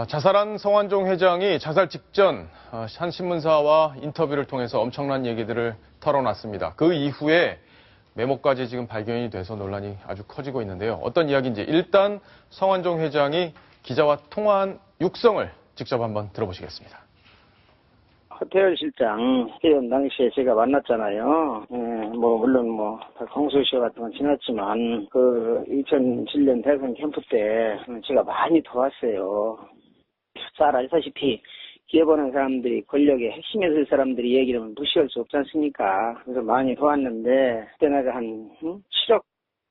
자살한 성완종 회장이 자살 직전 한 신문사와 인터뷰를 통해서 엄청난 얘기들을 털어놨습니다. 그 이후에 메모까지 지금 발견이 돼서 논란이 아주 커지고 있는데요. 어떤 이야기인지 일단 성완종 회장이 기자와 통화한 육성을 직접 한번 들어보시겠습니다. 허태열 실장 회견 당시에 제가 만났잖아요. 물론 공소시효 같은 건 지났지만 2007년 대선 캠프 때 제가 많이 도왔어요. 잘 아시다시피 기업하는 사람들이 권력의 핵심에 설 사람들이 얘기를 무시할 수 없지 않습니까? 그래서 많이 도왔는데 그때 내가 한 7억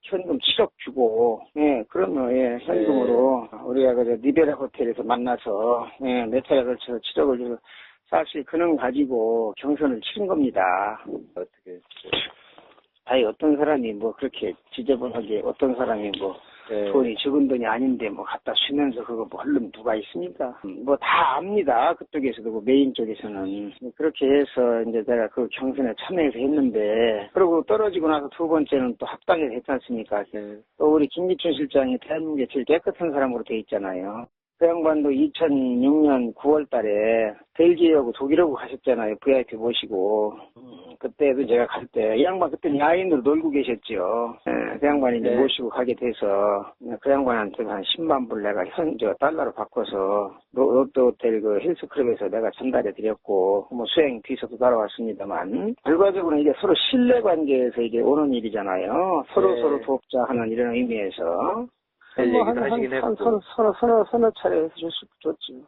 현금 7억 주고 그러면 현금으로 우리가 리베라 호텔에서 만나서 몇 차례 걸쳐서 7억을 주고 사실 그는 가지고 경선을 치른 겁니다. 어떻게 어떤 사람이 그렇게 지저분하게 어떤 사람이 돈이 적은 돈이 아닌데 갖다 쓰면서 그거 얼른 누가 있습니까? 다 압니다. 그쪽에서도 메인 쪽에서는. 그렇게 해서 이제 내가 그 경선에 참여해서 했는데 그러고 떨어지고 나서 두 번째는 또 합당해서 했지 않습니까? 또 우리 김기춘 실장이 대한민국에 제일 깨끗한 사람으로 돼 있잖아요. 그 양반도 2006년 9월 달에 벨기에하고 독일하고 가셨잖아요. VIP 모시고. 그때도 제가 갈 때, 이 양반 그때는 야인으로 놀고 계셨죠. 그 양반이 이제 모시고 가게 돼서, 그 양반한테 한 10만 불 내가 달러로 바꿔서, 롯데호텔 헬스클럽에서 내가 전달해 드렸고, 수행 비서도 따라왔습니다만, 결과적으로 이게 서로 신뢰 관계에서 이게 오는 일이잖아요. 서로 돕자 하는 이런 의미에서. 서너 차례 해서 줬죠.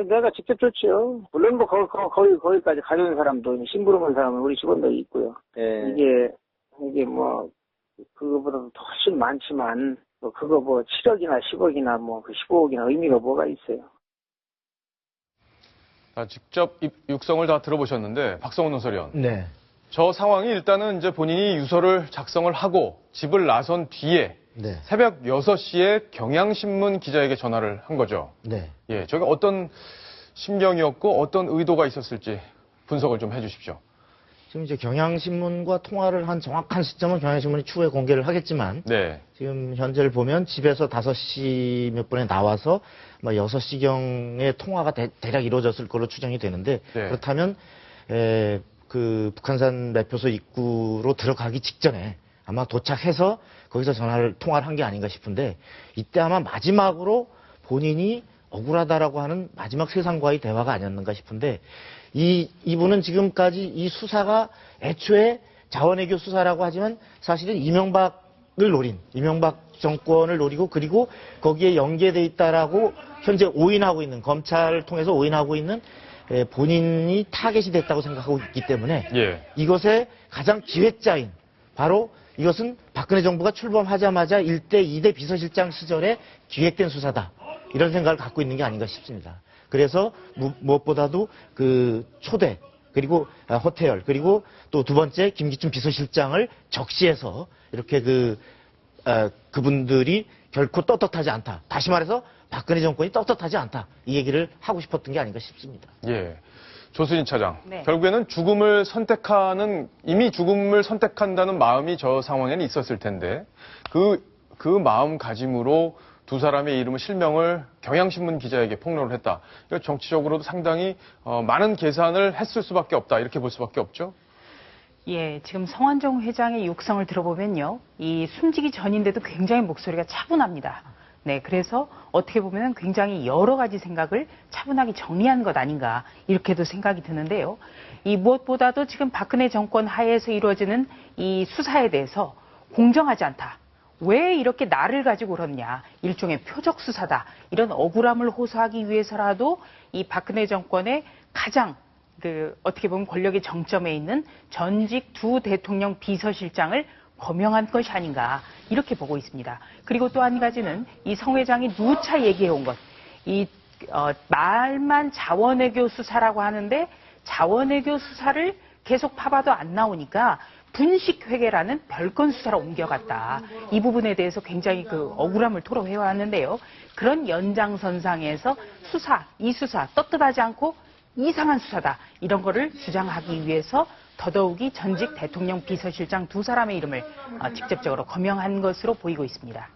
내가 직접 줬죠. 물론 거기까지 가져온 사람도, 심부름한 사람은 우리 직원도 있고요. 이게 그거보다도 훨씬 많지만, 그거 7억이나 10억이나 15억이나 의미가 뭐가 있어요. 직접 육성을 다 들어보셨는데, 박성훈 논설위원. 네. 저 상황이 일단은 이제 본인이 유서를 작성을 하고 집을 나선 뒤에 새벽 6시에 경향신문 기자에게 전화를 한 거죠. 네. 저게 어떤 심경이었고 어떤 의도가 있었을지 분석을 좀 해주십시오. 지금 이제 경향신문과 통화를 한 정확한 시점은 경향신문이 추후에 공개를 하겠지만 지금 현재를 보면 집에서 5시 몇 분에 나와서 6시경에 통화가 대략 이루어졌을 걸로 추정이 되는데 그렇다면 그 북한산 매표소 입구로 들어가기 직전에 아마 도착해서 거기서 통화를 한 게 아닌가 싶은데 이때 아마 마지막으로 본인이 억울하다라고 하는 마지막 세상과의 대화가 아니었는가 싶은데 이분은 지금까지 이 수사가 애초에 자원외교 수사라고 하지만 사실은 이명박 정권을 노리고 그리고 거기에 연계돼 있다라고 현재 오인하고 있는 검찰을 통해서 오인하고 있는 본인이 타겟이 됐다고 생각하고 있기 때문에 이것의 가장 기획자인 바로 이것은 박근혜 정부가 출범하자마자 1대 2대 비서실장 시절에 기획된 수사다. 이런 생각을 갖고 있는 게 아닌가 싶습니다. 그래서 무엇보다도 그 초대 그리고 허태열 그리고 또 두 번째 김기춘 비서실장을 적시해서 이렇게 그분들이 결코 떳떳하지 않다. 다시 말해서 박근혜 정권이 떳떳하지 않다. 이 얘기를 하고 싶었던 게 아닌가 싶습니다. 조수진 차장, 결국에는 이미 죽음을 선택한다는 마음이 저 상황에는 있었을 텐데 그 마음가짐으로 두 사람의 이름을 실명을 경향신문 기자에게 폭로를 했다. 이거 정치적으로도 상당히 많은 계산을 했을 수밖에 없다. 이렇게 볼 수밖에 없죠? 지금 성완종 회장의 육성을 들어보면요. 이 숨지기 전인데도 굉장히 목소리가 차분합니다. 그래서 어떻게 보면 굉장히 여러 가지 생각을 차분하게 정리한 것 아닌가 이렇게도 생각이 드는데요. 이 무엇보다도 지금 박근혜 정권 하에서 이루어지는 이 수사에 대해서 공정하지 않다. 왜 이렇게 나를 가지고 그러냐. 일종의 표적 수사다. 이런 억울함을 호소하기 위해서라도 이 박근혜 정권의 가장 어떻게 보면 권력의 정점에 있는 전직 두 대통령 비서실장을 거명한 것이 아닌가 이렇게 보고 있습니다. 그리고 또 한 가지는 이 성 회장이 누차 얘기해온 것, 말만 자원외교 수사라고 하는데 자원외교 수사를 계속 파봐도 안 나오니까 분식회계라는 별건 수사로 옮겨갔다. 이 부분에 대해서 굉장히 억울함을 토로해왔는데요. 그런 연장선상에서 이 수사 떳떳하지 않고 이상한 수사다. 이런 거를 주장하기 위해서 더더욱이 전직 대통령 비서실장 두 사람의 이름을 직접적으로 거명한 것으로 보이고 있습니다.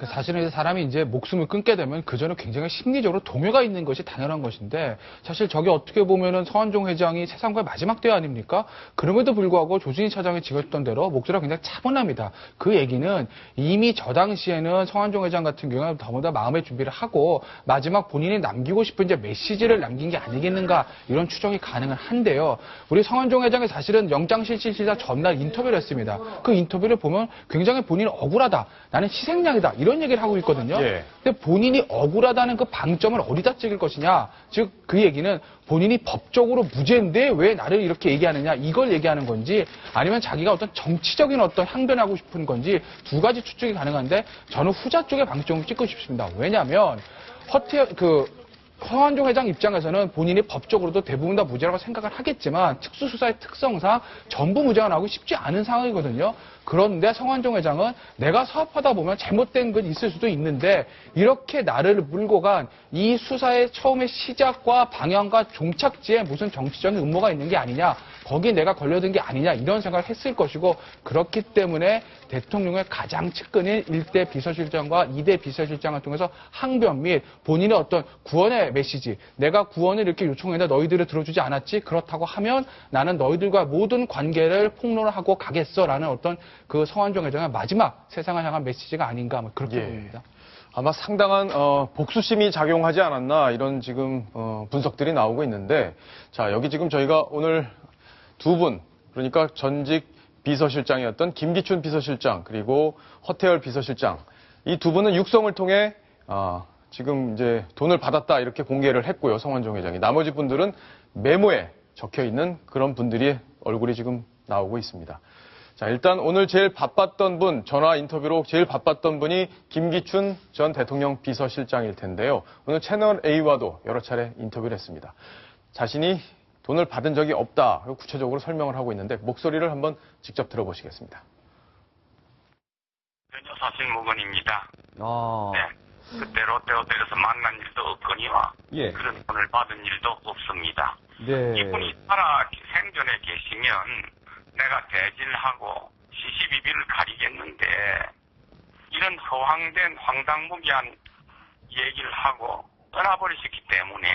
사실은 이제 사람이 이제 목숨을 끊게 되면 그전에 굉장히 심리적으로 동요가 있는 것이 당연한 것인데 사실 저게 어떻게 보면은 성완종 회장이 세상과의 마지막 대화 아닙니까? 그럼에도 불구하고 조진희 차장이 짚었던 대로 목소리가 굉장히 차분합니다. 그 얘기는 이미 저 당시에는 성완종 회장 같은 경우는 더보다 마음의 준비를 하고 마지막 본인이 남기고 싶은 이제 메시지를 남긴 게 아니겠는가 이런 추정이 가능은 한데요. 우리 성완종 회장이 사실은 영장실질시자 전날 인터뷰를 했습니다. 그 인터뷰를 보면 굉장히 본인이 억울하다. 나는 희생양이다. 이런 얘기를 하고 있거든요. 예. 근데 본인이 억울하다는 그 방점을 어디다 찍을 것이냐. 즉 그 얘기는 본인이 법적으로 무죄인데 왜 나를 이렇게 얘기하느냐. 이걸 얘기하는 건지 아니면 자기가 어떤 정치적인 어떤 항변하고 싶은 건지 두 가지 추측이 가능한데 저는 후자 쪽의 방점을 찍고 싶습니다. 왜냐하면 성완종 회장 입장에서는 본인이 법적으로도 대부분 다 무죄라고 생각을 하겠지만 특수수사의 특성상 전부 무죄가 나오기 쉽지 않은 상황이거든요. 그런데 성완종 회장은 내가 사업하다 보면 잘못된 건 있을 수도 있는데 이렇게 나를 물고 간 이 수사의 처음에 시작과 방향과 종착지에 무슨 정치적인 음모가 있는 게 아니냐. 거기에 내가 걸려든 게 아니냐 이런 생각을 했을 것이고 그렇기 때문에 대통령의 가장 측근인 1대 비서실장과 2대 비서실장을 통해서 항변 및 본인의 어떤 구원의 메시지 내가 구원을 이렇게 요청했는데 너희들을 들어주지 않았지 그렇다고 하면 나는 너희들과 모든 관계를 폭로하고 가겠어라는 어떤 그 성완종 회장의 마지막 세상을 향한 메시지가 아닌가 그렇게 예. 보입니다. 아마 상당한 복수심이 작용하지 않았나 이런 지금 분석들이 나오고 있는데 자 여기 지금 저희가 오늘 두 분 그러니까 전직 비서실장이었던 김기춘 비서실장 그리고 허태열 비서실장 이 두 분은 육성을 통해 지금 이제 돈을 받았다 이렇게 공개를 했고요 성완종 회장이 나머지 분들은 메모에 적혀 있는 그런 분들이 얼굴이 지금 나오고 있습니다. 자, 일단 오늘 제일 바빴던 분, 전화 인터뷰로 제일 바빴던 분이 김기춘 전 대통령 비서실장일 텐데요. 오늘 채널 A와도 여러 차례 인터뷰를 했습니다. 자신이 돈을 받은 적이 없다. 구체적으로 설명을 하고 있는데 목소리를 한번 직접 들어보시겠습니다. 전혀 사실무근입니다. 네. 그때 롯데호텔에서 만난 일도 없거니와 그런 돈을 받은 일도 없습니다. 이분이 살아 생전에 계시면 내가 대질하고 시시비비를 가리겠는데 이런 허황된 황당무계한 얘기를 하고 떠나버리셨기 때문에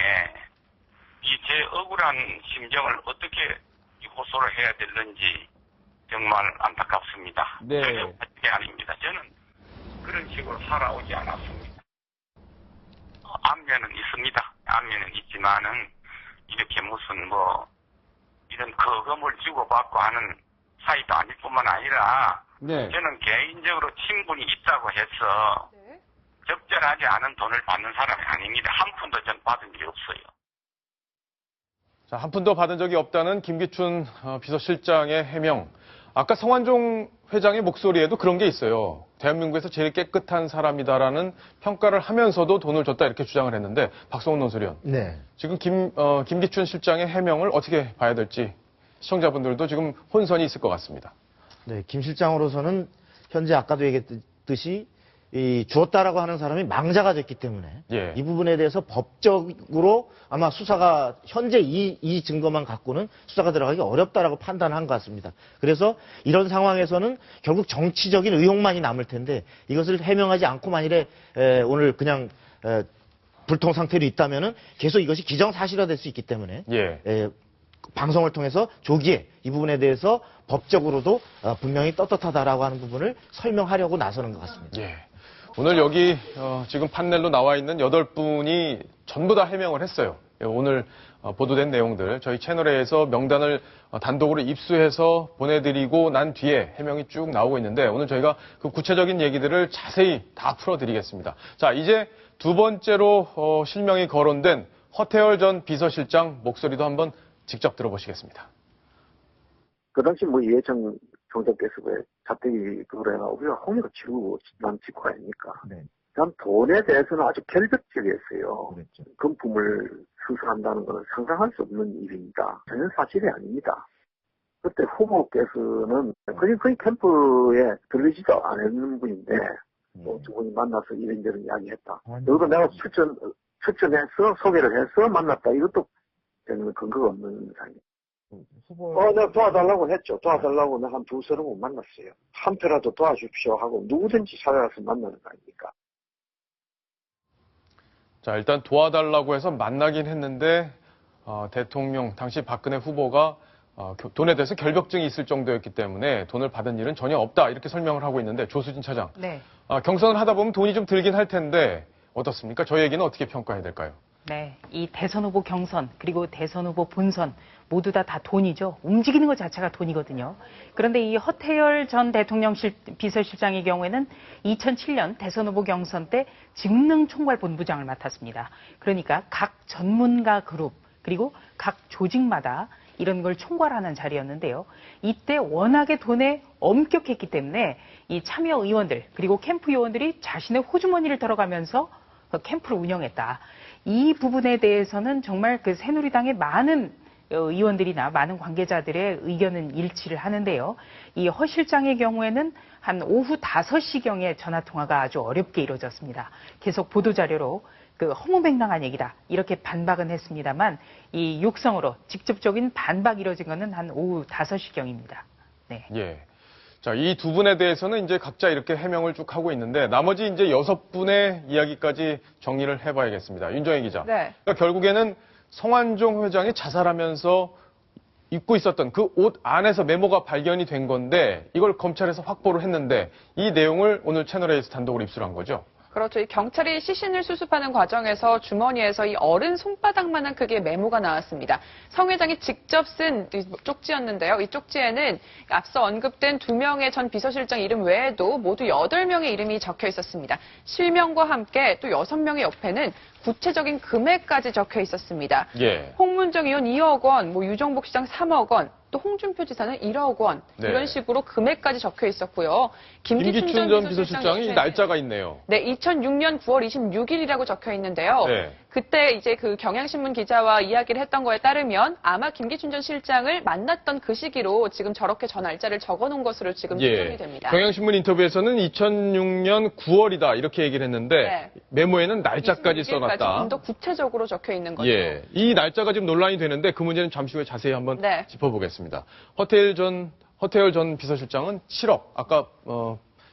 이 제 억울한 심정을 어떻게 호소를 해야 되는지 정말 안타깝습니다. 전혀 그게 아닙니다. 저는 그런 식으로 살아오지 않았습니다. 안면은 있습니다. 안면은 있지만은 이렇게 무슨 이런 거금을 주고받고 하는 사이도 아닐 뿐만 아니라 저는 개인적으로 친분이 있다고 해서 적절하지 않은 돈을 받는 사람이 아닙니다. 한 푼도 전 받은 적이 없어요. 자, 한 푼도 받은 적이 없다는 김기춘 비서실장의 해명. 아까 성완종 회장의 목소리에도 그런 게 있어요. 대한민국에서 제일 깨끗한 사람이다라는 평가를 하면서도 돈을 줬다 이렇게 주장을 했는데 박성훈 논설위원. 네. 지금 김기춘 실장의 해명을 어떻게 봐야 될지 시청자분들도 지금 혼선이 있을 것 같습니다. 네, 김 실장으로서는 현재 아까도 얘기했듯이 주었다라고 하는 사람이 망자가 됐기 때문에 이 부분에 대해서 법적으로 아마 수사가 현재 이 증거만 갖고는 수사가 들어가기 어렵다라고 판단한 것 같습니다. 그래서 이런 상황에서는 결국 정치적인 의혹만이 남을 텐데 이것을 해명하지 않고 만일에 오늘 그냥 불통 상태로 있다면은 계속 이것이 기정사실화될 수 있기 때문에 방송을 통해서 조기에 이 부분에 대해서 법적으로도 분명히 떳떳하다라고 하는 부분을 설명하려고 나서는 것 같습니다. 오늘 여기 지금 판넬로 나와 있는 8분이 전부 다 해명을 했어요. 오늘 보도된 내용들 저희 채널에서 명단을 단독으로 입수해서 보내드리고 난 뒤에 해명이 쭉 나오고 있는데 오늘 저희가 그 구체적인 얘기들을 자세히 다 풀어드리겠습니다. 자, 이제 두 번째로 실명이 거론된 허태열 전 비서실장 목소리도 한번 직접 들어보시겠습니다. 그 당시 이해창 총장께서 왜 자택이 그걸 해가고요. 홍의가 치르고 난 직후 아닙니까? 난 돈에 대해서는 아주 결벽적이었어요. 금품을 수수한다는 것은 상상할 수 없는 일입니다. 전혀 사실이 아닙니다. 그때 후보께서는 거의 캠프에 들리지도 않는 분인데 두 분이 만나서 이런저런 이야기했다. 그리고 내가 추천해서 소개를 해서 만났다. 이것도 저는 근거가 없는 사람입니다. 내가 도와달라고 했죠. 도와달라고 한 두 서른 만났어요. 한 표라도 도와주십시오 하고 누구든지 찾아가서 만나는 거 아닙니까? 자, 일단 도와달라고 해서 만나긴 했는데 대통령 당시 박근혜 후보가 돈에 대해서 결벽증이 있을 정도였기 때문에 돈을 받은 일은 전혀 없다 이렇게 설명을 하고 있는데 조수진 차장, 네. 경선을 하다 보면 돈이 좀 들긴 할 텐데 어떻습니까? 저희 얘기는 어떻게 평가해야 될까요? 네, 이 대선 후보 경선 그리고 대선 후보 본선 모두 다 돈이죠. 움직이는 것 자체가 돈이거든요. 그런데 이 허태열 전 대통령 비서실장의 경우에는 2007년 대선 후보 경선 때 직능총괄본부장을 맡았습니다. 그러니까 각 전문가 그룹 그리고 각 조직마다 이런 걸 총괄하는 자리였는데요. 이때 워낙에 돈에 엄격했기 때문에 이 참여 의원들 그리고 캠프 의원들이 자신의 호주머니를 털어가면서 캠프를 운영했다. 이 부분에 대해서는 정말 그 새누리당의 많은 의원들이나 많은 관계자들의 의견은 일치를 하는데요. 이 허 실장의 경우에는 한 오후 5시경에 전화통화가 아주 어렵게 이루어졌습니다. 계속 보도자료로 그 허무맹랑한 얘기다 이렇게 반박은 했습니다만 이 육성으로 직접적인 반박이 이루어진 것은 한 오후 5시경입니다. 네. 예. 자, 이 두 분에 대해서는 이제 각자 이렇게 해명을 쭉 하고 있는데 나머지 이제 6분의 이야기까지 정리를 해봐야겠습니다. 윤정혜 기자. 네. 그러니까 결국에는 성완종 회장이 자살하면서 입고 있었던 그 옷 안에서 메모가 발견이 된 건데 이걸 검찰에서 확보를 했는데 이 내용을 오늘 채널A에서 단독으로 입수한 거죠. 그렇죠. 이 경찰이 시신을 수습하는 과정에서 주머니에서 이 어른 손바닥만한 크기의 메모가 나왔습니다. 성 회장이 직접 쓴 쪽지였는데요. 이 쪽지에는 앞서 언급된 2명의 전 비서실장 이름 외에도 모두 8명의 이름이 적혀 있었습니다. 실명과 함께 또 6명의 옆에는 구체적인 금액까지 적혀 있었습니다. 예. 홍문정 의원 2억 원, 유정복 시장 3억 원, 또 홍준표 지사는 1억 원 네. 이런 식으로 금액까지 적혀 있었고요. 김기춘 전 비서실장이 날짜가 있네요. 네, 2006년 9월 26일이라고 적혀 있는데요. 네. 그때 이제 그 경향신문 기자와 이야기를 했던 거에 따르면 아마 김기춘 전 실장을 만났던 그 시기로 지금 저렇게 저 날짜를 적어놓은 것으로 지금 추정이 됩니다. 경향신문 인터뷰에서는 2006년 9월이다 이렇게 얘기를 했는데 메모에는 날짜까지 써놨다. 좀 더 구체적으로 적혀 있는 거죠. 예, 이 날짜가 지금 논란이 되는데 그 문제는 잠시 후에 자세히 한번 짚어보겠습니다. 허태열 전 비서실장은 7억, 아까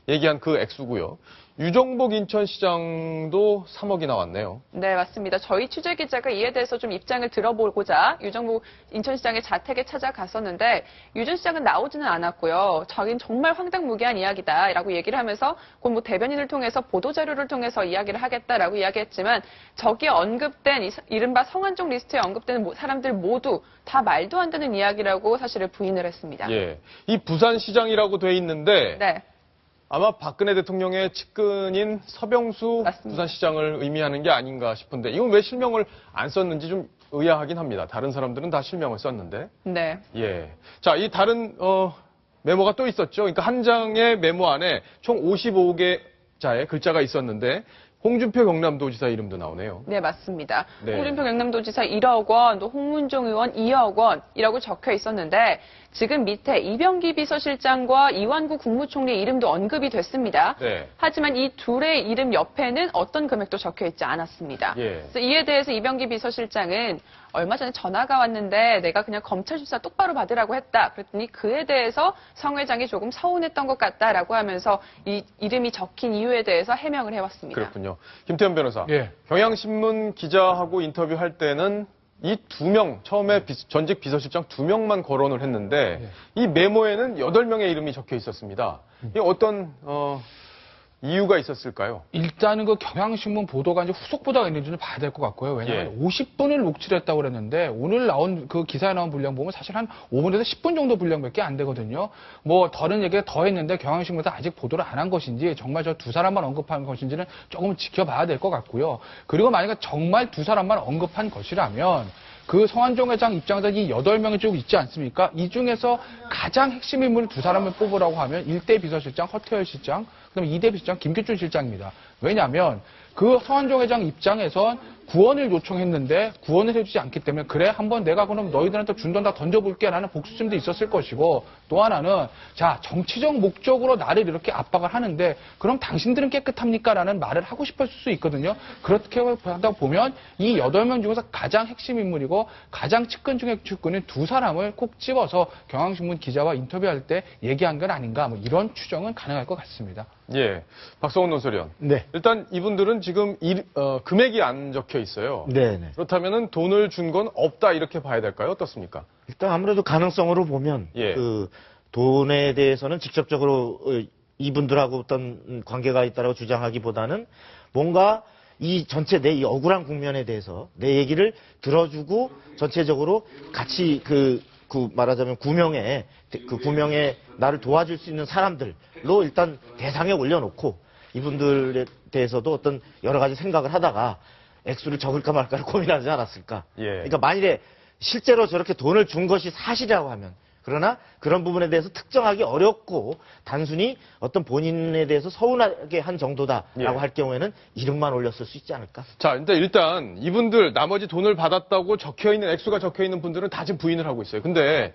얘기한 그 액수고요. 유정복 인천시장도 3억이 나왔네요. 네, 맞습니다. 저희 취재기자가 이에 대해서 좀 입장을 들어보고자 유정복 인천시장의 자택에 찾아갔었는데 유 전 시장은 나오지는 않았고요. 자기는 정말 황당무계한 이야기다라고 얘기를 하면서 곧 대변인을 통해서 보도자료를 통해서 이야기를 하겠다라고 이야기했지만 저기에 언급된 이른바 성완종 리스트에 언급되는 사람들 모두 다 말도 안 되는 이야기라고 사실을 부인을 했습니다. 예, 이 부산시장이라고 돼 있는데 네. 아마 박근혜 대통령의 측근인 서병수 맞습니다. 부산시장을 의미하는 게 아닌가 싶은데 이건 왜 실명을 안 썼는지 좀 의아하긴 합니다. 다른 사람들은 다 실명을 썼는데. 네. 예. 자, 이 다른 메모가 또 있었죠. 그러니까 한 장의 메모 안에 총 55개자의 글자가 있었는데 홍준표 경남도지사 이름도 나오네요. 네, 맞습니다. 네. 홍준표 경남도지사 1억 원, 또 홍문종 의원 2억 원이라고 적혀 있었는데 지금 밑에 이병기 비서실장과 이완구 국무총리의 이름도 언급이 됐습니다. 네. 하지만 이 둘의 이름 옆에는 어떤 금액도 적혀 있지 않았습니다. 예. 그래서 이에 대해서 이병기 비서실장은 얼마 전에 전화가 왔는데 내가 그냥 검찰 수사 똑바로 받으라고 했다. 그랬더니 그에 대해서 성 회장이 조금 서운했던 것 같다라고 하면서 이 이름이 적힌 이유에 대해서 해명을 해왔습니다. 그렇군요. 김태현 변호사. 예. 경향신문 기자하고 인터뷰할 때는 이 2명, 처음에 전직 비서실장 2명만 거론을 했는데 이 메모에는 8명의 이름이 적혀 있었습니다. 이게 어떤 이유가 있었을까요? 일단은 그 경향신문 보도가 이제 후속 보도가 있는지 좀 봐야 될 것 같고요. 왜냐하면 50분을 녹취를 했다고 그랬는데 오늘 나온 그 기사에 나온 분량 보면 사실 한 5분에서 10분 정도 분량밖에 안 되거든요. 뭐 다른 얘기가 더 했는데 경향신문에서 아직 보도를 안 한 것인지 정말 저 두 사람만 언급한 것인지는 조금 지켜봐야 될 것 같고요. 그리고 만약에 정말 두 사람만 언급한 것이라면 그 성완종 회장 입장에서 이 8명이 쭉 있지 않습니까? 이 중에서 가장 핵심 인물을 두 사람을 뽑으라고 하면 1대 비서실장 허태열 실장, 그다음에 2대 비서실장 김기춘 실장입니다. 왜냐하면 그 성완종 회장 입장에선 구원을 요청했는데 구원을 해주지 않기 때문에 그래 한번 내가 그럼 너희들한테 준 돈 다 던져볼게 라는 복수심도 있었을 것이고 또 하나는 자 정치적 목적으로 나를 이렇게 압박을 하는데 그럼 당신들은 깨끗합니까? 라는 말을 하고 싶었을 수 있거든요. 그렇게 하다 보면 이 8명 중에서 가장 핵심 인물이고 가장 측근 중에 측근인 두 사람을 콕 집어서 경향신문 기자와 인터뷰할 때 얘기한 건 아닌가 뭐 이런 추정은 가능할 것 같습니다. 예, 박성훈 논설위원. 네. 일단 이분들은 지금 금액이 안 적혀 있어요. 네. 그렇다면은 돈을 준 건 없다 이렇게 봐야 될까요? 어떻습니까? 일단 아무래도 가능성으로 보면 예. 그 돈에 대해서는 직접적으로 이분들하고 어떤 관계가 있다고 주장하기보다는 뭔가 이 전체 내 이 억울한 국면에 대해서 내 얘기를 들어주고 전체적으로 같이 그 말하자면 구명에 나를 도와줄 수 있는 사람들로 일단 대상에 올려놓고 이분들에 대해서도 어떤 여러 가지 생각을 하다가 액수를 적을까 말까를 고민하지 않았을까. 예. 그러니까 만일에 실제로 저렇게 돈을 준 것이 사실이라고 하면 그러나 그런 부분에 대해서 특정하기 어렵고 단순히 어떤 본인에 대해서 서운하게 한 정도다라고 예. 할 경우에는 이름만 올렸을 수 있지 않을까? 자, 일단 이분들 나머지 돈을 받았다고 적혀있는 액수가 적혀있는 분들은 다 지금 부인을 하고 있어요. 근데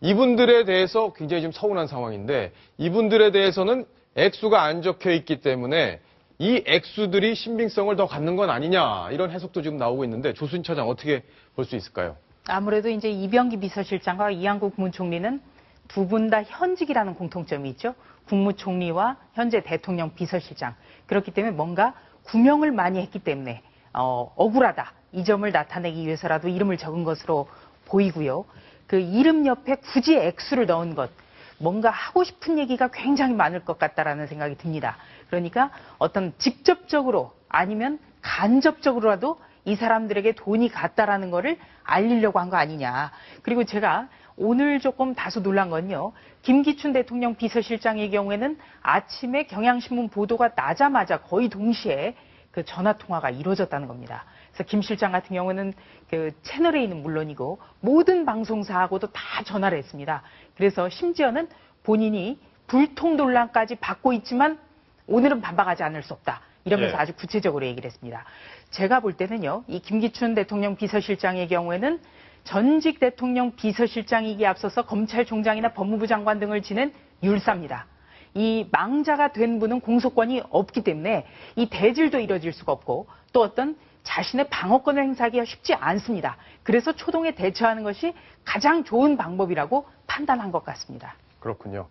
이분들에 대해서 굉장히 좀 서운한 상황인데 이분들에 대해서는 액수가 안 적혀있기 때문에 이 액수들이 신빙성을 더 갖는 건 아니냐 이런 해석도 지금 나오고 있는데 조수진 차장 어떻게 볼 수 있을까요? 아무래도 이제 이병기 비서실장과 이한국 국무총리는 두 분 다 현직이라는 공통점이 있죠. 국무총리와 현재 대통령 비서실장. 그렇기 때문에 뭔가 구명을 많이 했기 때문에 억울하다. 이 점을 나타내기 위해서라도 이름을 적은 것으로 보이고요. 그 이름 옆에 굳이 액수를 넣은 것. 뭔가 하고 싶은 얘기가 굉장히 많을 것 같다라는 생각이 듭니다. 그러니까 어떤 직접적으로 아니면 간접적으로라도 이 사람들에게 돈이 갔다라는 거를 알리려고 한 거 아니냐. 그리고 제가 오늘 조금 다소 놀란 건요. 김기춘 대통령 비서실장의 경우에는 아침에 경향신문 보도가 나자마자 거의 동시에 그 전화 통화가 이루어졌다는 겁니다. 그래서 김 실장 같은 경우는 그 채널 A는 물론이고 모든 방송사하고도 다 전화를 했습니다. 그래서 심지어는 본인이 불통 논란까지 받고 있지만 오늘은 반박하지 않을 수 없다. 이러면서 아주 구체적으로 얘기를 했습니다. 제가 볼 때는요, 이 김기춘 대통령 비서실장의 경우에는 전직 대통령 비서실장이기에 앞서서 검찰총장이나 법무부 장관 등을 지낸 율사입니다. 이 망자가 된 분은 공소권이 없기 때문에 이 대질도 이뤄질 수가 없고 또 어떤 자신의 방어권을 행사하기가 쉽지 않습니다. 그래서 초동에 대처하는 것이 가장 좋은 방법이라고 판단한 것 같습니다. 그렇군요.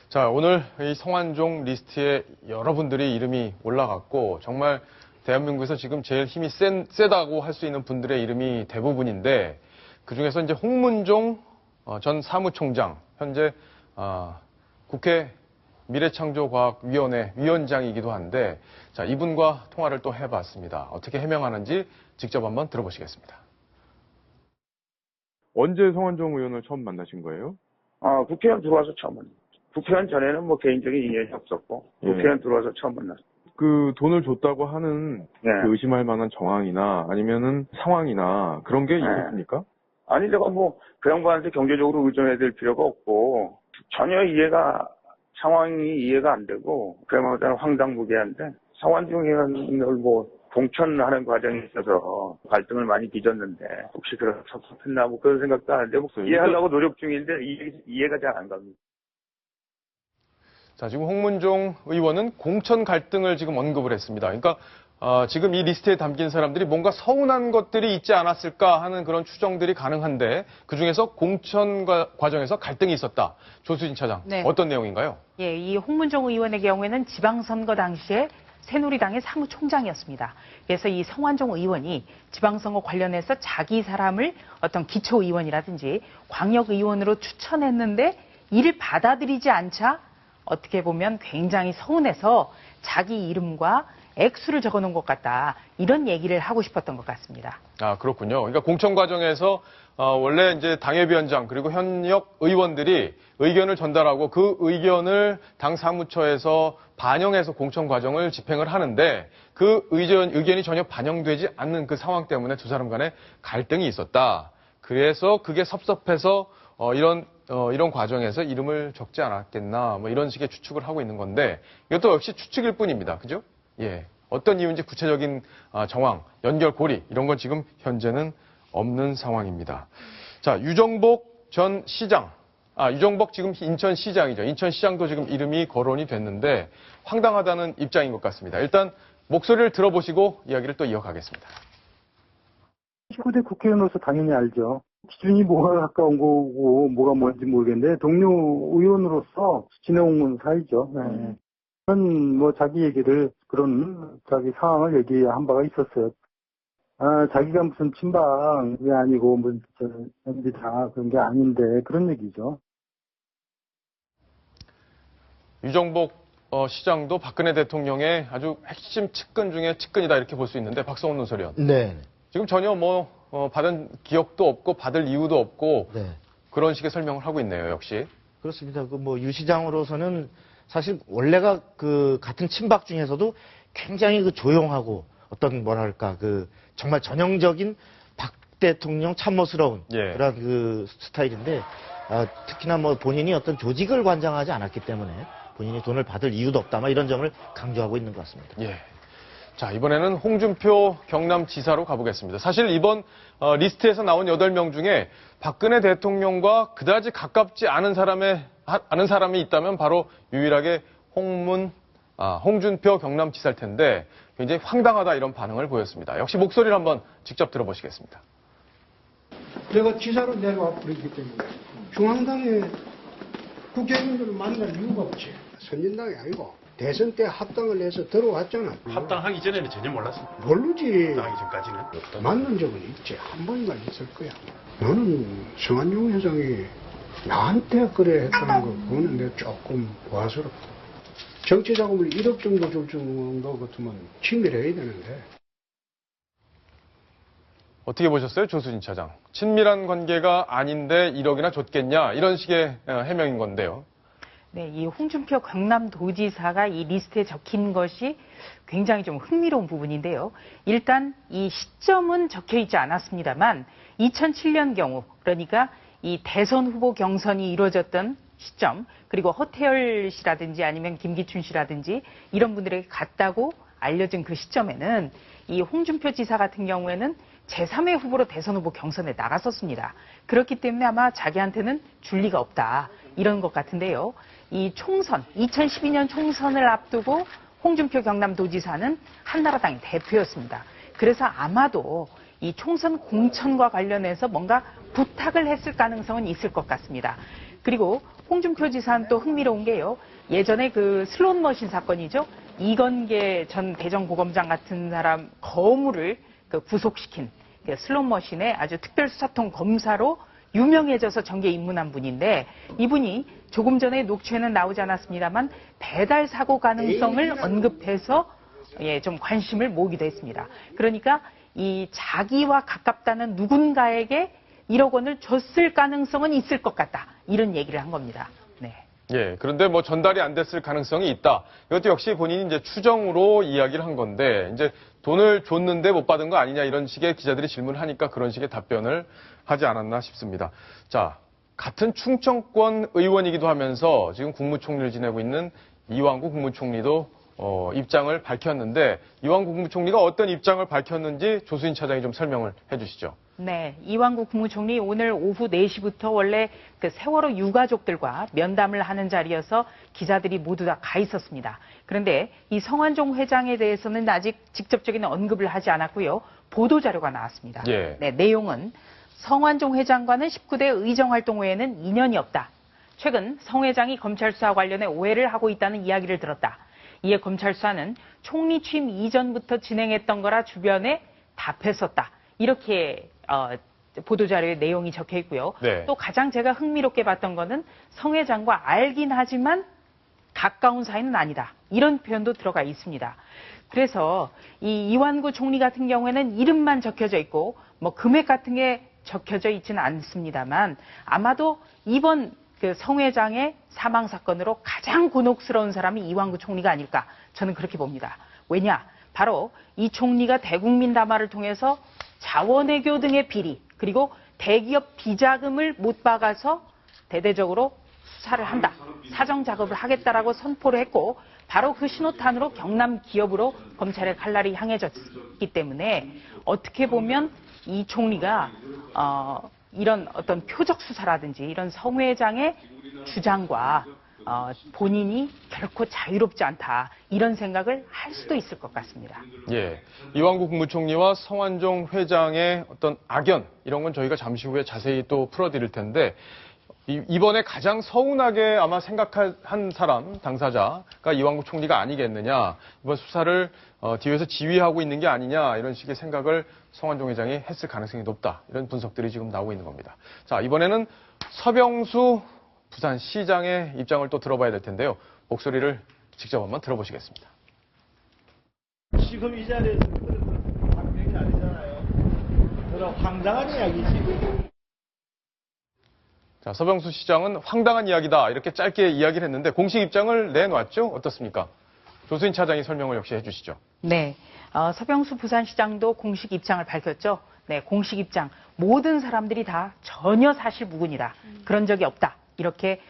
자, 오늘 이 성완종 리스트에 여러분들의 이름이 올라갔고 정말 대한민국에서 지금 제일 힘이 세다고 할 수 있는 분들의 이름이 대부분인데 그중에서 이제 홍문종 전 사무총장 현재 국회 미래창조과학위원회 위원장이기도 한데 자, 이분과 통화를 또 해봤습니다. 어떻게 해명하는지 직접 한번 들어보시겠습니다. 언제 성완종 의원을 처음 만나신 거예요? 국회의원 들어와서 처음 만났어요. 국회의원 전에는 뭐 개인적인 인연이 없었고 국회의원 들어와서 처음 만났어요. 그 돈을 줬다고 하는 그 의심할 만한 정황이나 아니면은 상황이나 그런 게 있었습니까? 아니 내가 뭐 그 양반한테 경제적으로 의존해야 될 필요가 없고 전혀 상황이 이해가 안 되고 그야말로 황당무계한데 성완종 의원을 뭐 공천하는 과정에 있어서 갈등을 많이 빚었는데 혹시 그런 섭섭했나 뭐 그런 생각도 하는데 뭐 이해하려고 노력 중인데 이해가 잘 안 갑니다. 자, 지금 홍문종 의원은 공천 갈등을 지금 언급을 했습니다. 그러니까 지금 이 리스트에 담긴 사람들이 뭔가 서운한 것들이 있지 않았을까 하는 그런 추정들이 가능한데 그중에서 공천 과정에서 갈등이 있었다. 조수진 차장, 네. 어떤 내용인가요? 예, 이 홍문종 의원의 경우에는 지방선거 당시에 새누리당의 사무총장이었습니다. 그래서 이 성완종 의원이 지방선거 관련해서 자기 사람을 어떤 기초의원이라든지 광역의원으로 추천했는데 이를 받아들이지 않자 어떻게 보면 굉장히 서운해서 자기 이름과 액수를 적어놓은 것 같다. 이런 얘기를 하고 싶었던 것 같습니다. 아, 그렇군요. 그러니까 공천 과정에서 원래 이제 당협위원장 그리고 현역 의원들이 의견을 전달하고 그 의견을 당 사무처에서 반영해서 공천 과정을 집행을 하는데 그 의견이 전혀 반영되지 않는 그 상황 때문에 두 사람 간에 갈등이 있었다. 그래서 그게 섭섭해서 이런 과정에서 이름을 적지 않았겠나 뭐 이런 식의 추측을 하고 있는 건데 이것도 역시 추측일 뿐입니다. 그죠? 예. 어떤 이유인지 구체적인 정황, 연결고리 이런 건 지금 현재는 없는 상황입니다. 자, 유정복 전 시장. 유정복 지금 인천시장이죠. 인천시장도 지금 이름이 거론이 됐는데 황당하다는 입장인 것 같습니다. 일단 목소리를 들어보시고 이야기를 또 이어가겠습니다. 19대 국회의원으로서 당연히 알죠. 기준이 뭐가 가까운 거고 뭐가 뭔지 모르겠는데 동료 의원으로서 지내온 사이죠. 네. 그런 뭐 자기 얘기를 그런 자기 상황을 얘기한 바가 있었어요. 자기가 무슨 친박이 아니고 무슨 MB다 그런 게 아닌데 그런 얘기죠. 유정복 시장도 박근혜 대통령의 아주 핵심 측근 중에 측근이다 이렇게 볼 수 있는데 박성훈 논설위원. 네. 지금 전혀 받은 기억도 없고 받을 이유도 없고 네. 그런 식의 설명을 하고 있네요, 역시. 그렇습니다. 유 시장으로서는 사실 원래가 같은 친박 중에서도 굉장히 조용하고 어떤 뭐랄까 정말 전형적인 박 대통령 참모스러운 그런 스타일인데 특히나 본인이 어떤 조직을 관장하지 않았기 때문에 본인이 돈을 받을 이유도 없다 이런 점을 강조하고 있는 것 같습니다. 예. 자, 이번에는 홍준표 경남지사로 가보겠습니다. 사실 이번 리스트에서 나온 8명 중에 박근혜 대통령과 그다지 가깝지 않은 사람이 있다면 바로 유일하게 홍준표 경남지사일 텐데 굉장히 황당하다 이런 반응을 보였습니다. 역시 목소리를 한번 직접 들어보시겠습니다. 내가 지사로 내려와 버리기 때문에 중앙당의 국회의원들을 만날 이유가 없지. 선진당이 아니고 대선 때 합당을 해서 들어왔잖아. 합당하기 전에는 전혀 몰랐습니다. 모르지. 합당하기 전까지는. 만난 적은 있지. 한 번인가 있을 거야. 너는 성한종 회장이 나한테 그래 했다는 거 그거는 내가 조금 고화스럽다. 정치 자금을 1억 정도 줄 정도 같으면 친밀해야 되는데. 어떻게 보셨어요, 조수진 차장? 친밀한 관계가 아닌데 1억이나 줬겠냐 이런 식의 해명인 건데요. 네, 이 홍준표 경남도지사가 이 리스트에 적힌 것이 굉장히 좀 흥미로운 부분인데요. 일단 이 시점은 적혀 있지 않았습니다만 2007년 경우 그러니까 이 대선 후보 경선이 이루어졌던 시점 그리고 허태열 씨라든지 아니면 김기춘 씨라든지 이런 분들에게 갔다고 알려진 그 시점에는 이 홍준표 지사 같은 경우에는 제3의 후보로 대선 후보 경선에 나갔었습니다. 그렇기 때문에 아마 자기한테는 줄 리가 없다 이런 것 같은데요. 이 총선 2012년 총선을 앞두고 홍준표 경남도지사는 한나라당의 대표였습니다. 그래서 아마도 이 총선 공천과 관련해서 뭔가 부탁을 했을 가능성은 있을 것 같습니다. 그리고 홍준표 지사는 또 흥미로운 게요. 예전에 슬롯머신 사건이죠. 이건계 전 대전고검장 같은 사람 거무를 구속시킨 슬롯머신의 아주 특별수사통 검사로 유명해져서 정계에 입문한 분인데 이분이 조금 전에 녹취에는 나오지 않았습니다만 배달 사고 가능성을 언급해서 좀 관심을 모으기도 했습니다. 그러니까 이 자기와 가깝다는 누군가에게 1억 원을 줬을 가능성은 있을 것 같다. 이런 얘기를 한 겁니다. 네. 예, 그런데 전달이 안 됐을 가능성이 있다. 이것도 역시 본인이 이제 추정으로 이야기를 한 건데, 이제 돈을 줬는데 못 받은 거 아니냐 이런 식의 기자들이 질문을 하니까 그런 식의 답변을 하지 않았나 싶습니다. 자, 같은 충청권 의원이기도 하면서 지금 국무총리를 지내고 있는 이완구 국무총리도 입장을 밝혔는데, 이완구 국무총리가 어떤 입장을 밝혔는지 조수진 차장이 좀 설명을 해 주시죠. 네, 이완구 국무총리 오늘 오후 4시부터 원래 세월호 유가족들과 면담을 하는 자리여서 기자들이 모두 다 가 있었습니다. 그런데 이 성완종 회장에 대해서는 아직 직접적인 언급을 하지 않았고요. 보도자료가 나왔습니다. 예. 네, 내용은 성완종 회장과는 19대 의정활동 외에는 인연이 없다. 최근 성 회장이 검찰 수사 관련해 오해를 하고 있다는 이야기를 들었다. 이에 검찰 수사는 총리 취임 이전부터 진행했던 거라 주변에 답했었다. 이렇게 보도자료에 내용이 적혀 있고요. 네. 또 가장 제가 흥미롭게 봤던 거는 성 회장과 알긴 하지만 가까운 사이는 아니다. 이런 표현도 들어가 있습니다. 그래서 이 이완구 총리 같은 경우에는 이름만 적혀져 있고 금액 같은 게 적혀져 있지는 않습니다만 아마도 이번 성 회장의 사망 사건으로 가장 곤혹스러운 사람이 이완구 총리가 아닐까 저는 그렇게 봅니다. 왜냐? 바로 이 총리가 대국민 담화를 통해서 자원외교 등의 비리 그리고 대기업 비자금을 못 박아서 대대적으로 수사를 한다. 사정 작업을 하겠다라고 선포를 했고 바로 그 신호탄으로 경남 기업으로 검찰의 칼날이 향해졌기 때문에 어떻게 보면 이 총리가 이런 어떤 표적 수사라든지 이런 성 회장의 주장과 본인이 결코 자유롭지 않다 이런 생각을 할 수도 있을 것 같습니다. 예, 이완구 국무총리와 성완종 회장의 어떤 악연 이런 건 저희가 잠시 후에 자세히 또 풀어드릴 텐데 이번에 가장 서운하게 아마 생각한 사람 당사자가 이완구 총리가 아니겠느냐, 이번 수사를 뒤에서 지휘하고 있는 게 아니냐 이런 식의 생각을 성완종 회장이 했을 가능성이 높다 이런 분석들이 지금 나오고 있는 겁니다. 자, 이번에는 서병수 부산시장의 입장을 또 들어봐야 될 텐데요. 목소리를 직접 한번 들어보시겠습니다. 지금 이 자리에서 그런 방명이 아니잖아요. 그런 황당한 이야기지. 자, 서병수 시장은 황당한 이야기다 이렇게 짧게 이야기를 했는데 공식 입장을 내놨죠? 어떻습니까? 조수인 차장이 설명을 역시 해주시죠. 네, 서병수 부산시장도 공식 입장을 밝혔죠. 네, 공식 입장. 모든 사람들이 다 전혀 사실무근이다. 그런 적이 없다. 이렇게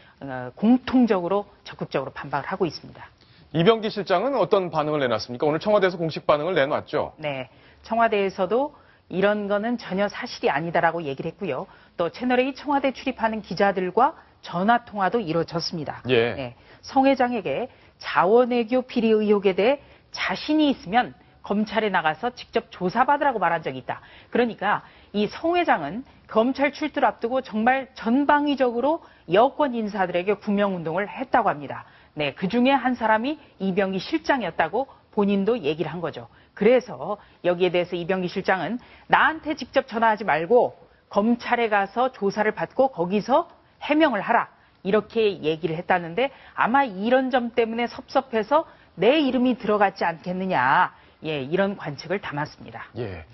공통적으로 적극적으로 반박을 하고 있습니다. 이병기 실장은 어떤 반응을 내놨습니까? 오늘 청와대에서 공식 반응을 내놨죠? 네, 청와대에서도 이런 거는 전혀 사실이 아니다라고 얘기를 했고요. 또 채널A 청와대 출입하는 기자들과 전화 통화도 이루어졌습니다. 예. 네, 성 회장에게 자원외교 비리 의혹에 대해 자신이 있으면 검찰에 나가서 직접 조사받으라고 말한 적이 있다. 그러니까 이 성 회장은 검찰 출두를 앞두고 정말 전방위적으로 여권 인사들에게 구명운동을 했다고 합니다. 네, 그중에 한 사람이 이병기 실장이었다고 본인도 얘기를 한 거죠. 그래서 여기에 대해서 이병기 실장은 나한테 직접 전화하지 말고 검찰에 가서 조사를 받고 거기서 해명을 하라. 이렇게 얘기를 했다는데 아마 이런 점 때문에 섭섭해서 내 이름이 들어갔지 않겠느냐. 예, 이런 관측을 담았습니다. 예.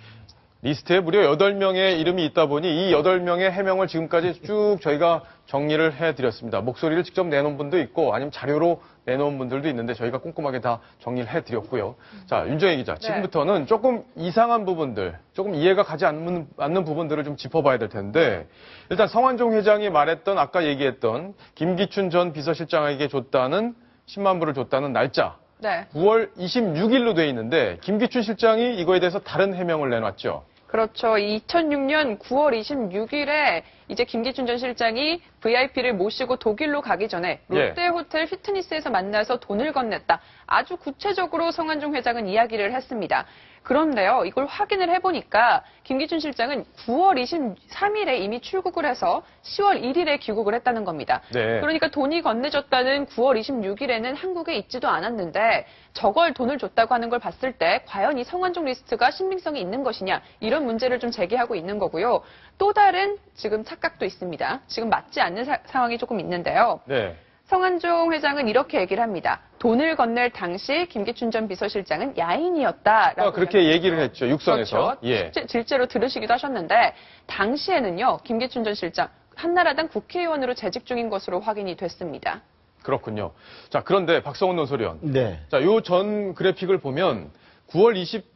리스트에 무려 8명의 이름이 있다 보니 이 8명의 해명을 지금까지 쭉 저희가 정리를 해드렸습니다. 목소리를 직접 내놓은 분도 있고 아니면 자료로 내놓은 분들도 있는데 저희가 꼼꼼하게 다 정리를 해드렸고요. 자, 윤정혜 기자, 지금부터는 조금 이상한 부분들, 조금 이해가 가지 않는 부분들을 좀 짚어봐야 될 텐데 일단 성완종 회장이 말했던 아까 얘기했던 김기춘 전 비서실장에게 줬다는 10만 불을 줬다는 날짜. 네. 9월 26일로 돼 있는데 김기춘 실장이 이거에 대해서 다른 해명을 내놨죠. 그렇죠. 2006년 9월 26일에 이제 김기춘 전 실장이 VIP를 모시고 독일로 가기 전에 롯데호텔 피트니스에서 만나서 돈을 건넸다. 아주 구체적으로 성완종 회장은 이야기를 했습니다. 그런데요, 이걸 확인을 해보니까 김기춘 실장은 9월 23일에 이미 출국을 해서 10월 1일에 귀국을 했다는 겁니다. 네. 그러니까 돈이 건네졌다는 9월 26일에는 한국에 있지도 않았는데 저걸 돈을 줬다고 하는 걸 봤을 때 과연 이 성완종 리스트가 신빙성이 있는 것이냐 이런 문제를 좀 제기하고 있는 거고요. 또 다른 지금 착각도 있습니다. 지금 맞지 않는 상황이 조금 있는데요. 네. 성완종 회장은 이렇게 얘기를 합니다. 돈을 건넬 당시 김기춘 전 비서실장은 야인이었다라고 그렇게 얘기를 했죠. 육선에서. 그렇죠. 예. 실제로 들으시기도 하셨는데 당시에는요. 김기춘 전 실장 한나라당 국회의원으로 재직 중인 것으로 확인이 됐습니다. 그렇군요. 자, 그런데 박성훈 논설위원. 네. 자, 요 전 그래픽을 보면 9월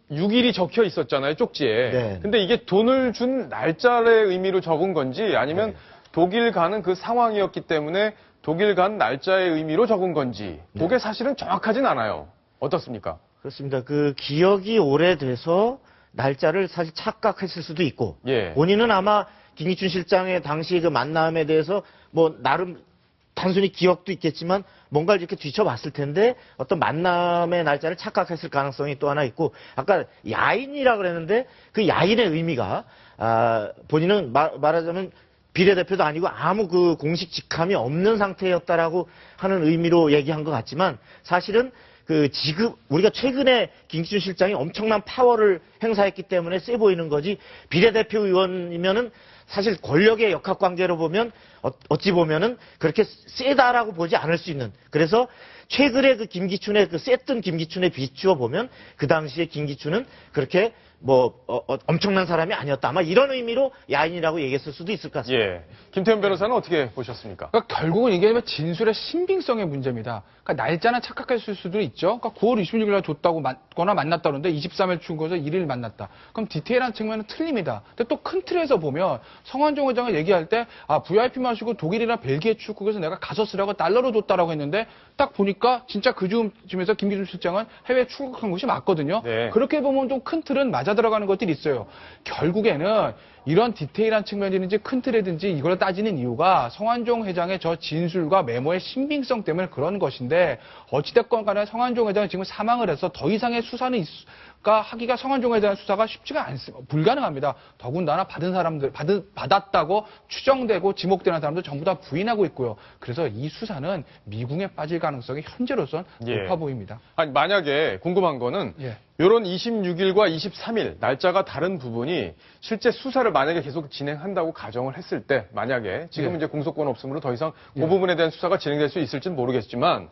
26일이 적혀 있었잖아요. 쪽지에. 네. 근데 이게 돈을 준 날짜의 의미로 적은 건지 아니면 독일 가는 그 상황이었기 때문에 독일 간 날짜의 의미로 적은 건지 그게 사실은 정확하진 않아요. 어떻습니까? 그렇습니다. 그 기억이 오래돼서 날짜를 사실 착각했을 수도 있고 본인은 아마 김기춘 실장의 당시 그 만남에 대해서 뭐 나름 단순히 기억도 있겠지만 뭔가를 이렇게 뒤쳐봤을 텐데 어떤 만남의 날짜를 착각했을 가능성이 또 하나 있고 아까 야인이라고 그랬는데 그 야인의 의미가 본인은 말하자면 비례대표도 아니고 아무 그 공식 직함이 없는 상태였다라고 하는 의미로 얘기한 것 같지만 사실은 그 지금 우리가 최근에 김기춘 실장이 엄청난 파워를 행사했기 때문에 세 보이는 거지 비례대표 의원이면은 사실 권력의 역학관계로 보면 어찌 보면은 그렇게 세다라고 보지 않을 수 있는 그래서 최근에 그 김기춘의 그 셌던 김기춘에 비추어 보면 그 당시에 김기춘은 그렇게 엄청난 사람이 아니었다. 아마 이런 의미로 야인이라고 얘기했을 수도 있을 것 같습니다. 예. 김태현 변호사는 어떻게 보셨습니까? 그러니까 결국은 이게 진술의 신빙성의 문제입니다. 그러니까 날짜는 착각했을 수도 있죠. 그러니까 9월 26일 날 줬다고 거나 만났다 그러는데 23일 출국해서 1일 만났다. 그럼 디테일한 측면은 틀립니다. 근데 또 큰 틀에서 보면 성완종 회장을 얘기할 때 VIP 마시고 독일이나 벨기에 출국해서 내가 가서 쓰라고 달러로 줬다라고 했는데 딱 보니까 보니까 진짜 그 즈음에서 김기춘 실장은 해외 출국한 것이 맞거든요. 네. 그렇게 보면 좀 큰 틀은 맞아 들어가는 것들이 있어요. 결국에는 이런 디테일한 측면이든지 큰 틀이든지 이걸 따지는 이유가 성완종 회장의 저 진술과 메모의 신빙성 때문에 그런 것인데 어찌됐건 간에 성완종 회장이 지금 사망을 해서 더 이상의 수사는 하기가 성완종 회장의 수사가 쉽지가 않습니다. 불가능합니다. 더군다나 받은 사람들, 받았다고 추정되고 지목되는 사람들 전부 다 부인하고 있고요. 그래서 이 수사는 미궁에 빠질 가능성이 현재로선 높아 보입니다. 아니, 만약에 궁금한 거는 이런 26일과 23일 날짜가 다른 부분이 실제 수사를 만약에 계속 진행한다고 가정을 했을 때 만약에 지금 이제 공소권 없음으로 더 이상 그 부분에 대한 수사가 진행될 수 있을지는 모르겠지만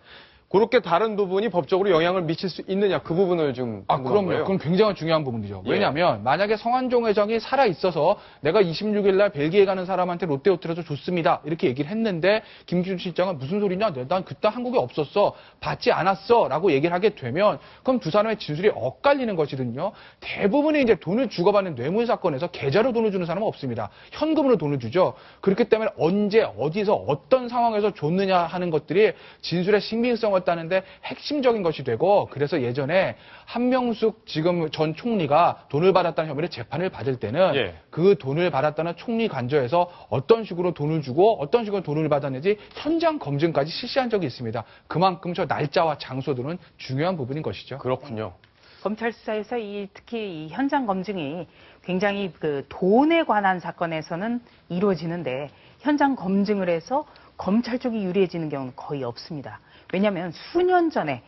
그렇게 다른 부분이 법적으로 영향을 미칠 수 있느냐 그 부분을 좀 궁금한 거예요. 그럼 굉장히 중요한 부분이죠. 왜냐하면 만약에 성완종 회장이 살아 있어서 내가 26일 날 벨기에 가는 사람한테 롯데호텔에서 줬습니다 이렇게 얘기를 했는데 김기춘 실장은 무슨 소리냐? 난 그때 한국에 없었어, 받지 않았어라고 얘기를 하게 되면 그럼 두 사람의 진술이 엇갈리는 것이거든요. 대부분의 이제 돈을 주고받는 뇌물 사건에서 계좌로 돈을 주는 사람은 없습니다. 현금으로 돈을 주죠. 그렇기 때문에 언제 어디서 어떤 상황에서 줬느냐 하는 것들이 진술의 신빙성을 따는데 핵심적인 것이 되고 그래서 예전에 한명숙 지금 전 총리가 돈을 받았다는 혐의로 재판을 받을 때는 그 돈을 받았다는 총리 관저에서 어떤 식으로 돈을 주고 어떤 식으로 돈을 받았는지 현장 검증까지 실시한 적이 있습니다. 그만큼 저 날짜와 장소들은 중요한 부분인 것이죠. 그렇군요. 검찰 수사에서 특히 이 현장 검증이 굉장히 그 돈에 관한 사건에서는 이루어지는데 현장 검증을 해서 검찰 쪽이 유리해지는 경우는 거의 없습니다. 왜냐하면 수년 전에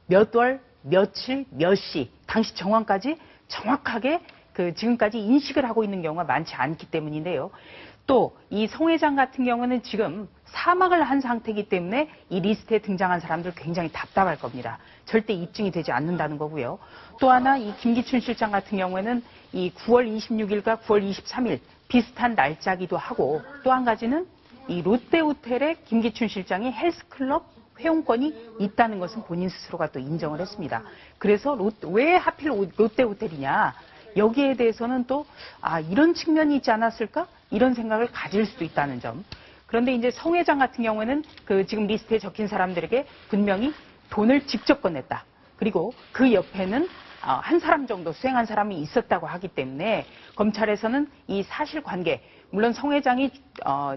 몇 월, 며칠, 몇 시, 당시 정황까지 정확하게 지금까지 인식을 하고 있는 경우가 많지 않기 때문인데요. 또 이 송 회장 같은 경우는 지금 사망을 한 상태이기 때문에 이 리스트에 등장한 사람들 굉장히 답답할 겁니다. 절대 입증이 되지 않는다는 거고요. 또 하나 이 김기춘 실장 같은 경우에는 이 9월 26일과 9월 23일 비슷한 날짜기도 하고 또 한 가지는 이 롯데호텔에 김기춘 실장이 헬스클럽 회원권이 있다는 것은 본인 스스로가 또 인정을 했습니다. 그래서 왜 하필 롯데호텔이냐? 여기에 대해서는 또 이런 측면이 있지 않았을까? 이런 생각을 가질 수도 있다는 점. 그런데 이제 성 회장 같은 경우에는 지금 리스트에 적힌 사람들에게 분명히 돈을 직접 건넸다. 그리고 그 옆에는 한 사람 정도 수행한 사람이 있었다고 하기 때문에 검찰에서는 이 사실관계, 물론 성 회장이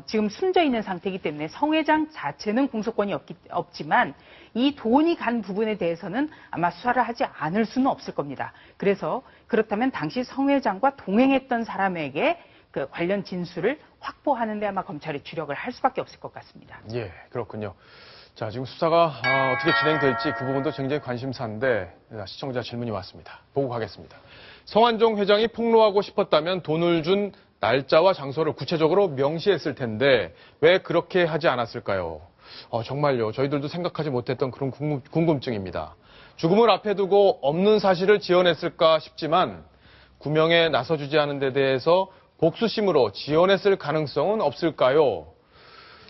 지금 숨져 있는 상태이기 때문에 성 회장 자체는 공소권이 없지만 이 돈이 간 부분에 대해서는 아마 수사를 하지 않을 수는 없을 겁니다. 그래서 그렇다면 당시 성 회장과 동행했던 사람에게 그 관련 진술을 확보하는 데 아마 검찰이 주력을 할 수밖에 없을 것 같습니다. 예, 그렇군요. 자, 지금 수사가 어떻게 진행될지 그 부분도 굉장히 관심사인데 시청자 질문이 왔습니다. 보고 가겠습니다. 성완종 회장이 폭로하고 싶었다면 돈을 준 날짜와 장소를 구체적으로 명시했을 텐데 왜 그렇게 하지 않았을까요? 정말요. 저희들도 생각하지 못했던 그런 궁금증입니다. 죽음을 앞에 두고 없는 사실을 지어냈을까 싶지만 구명에 나서주지 않은 데 대해서 복수심으로 지어냈을 가능성은 없을까요?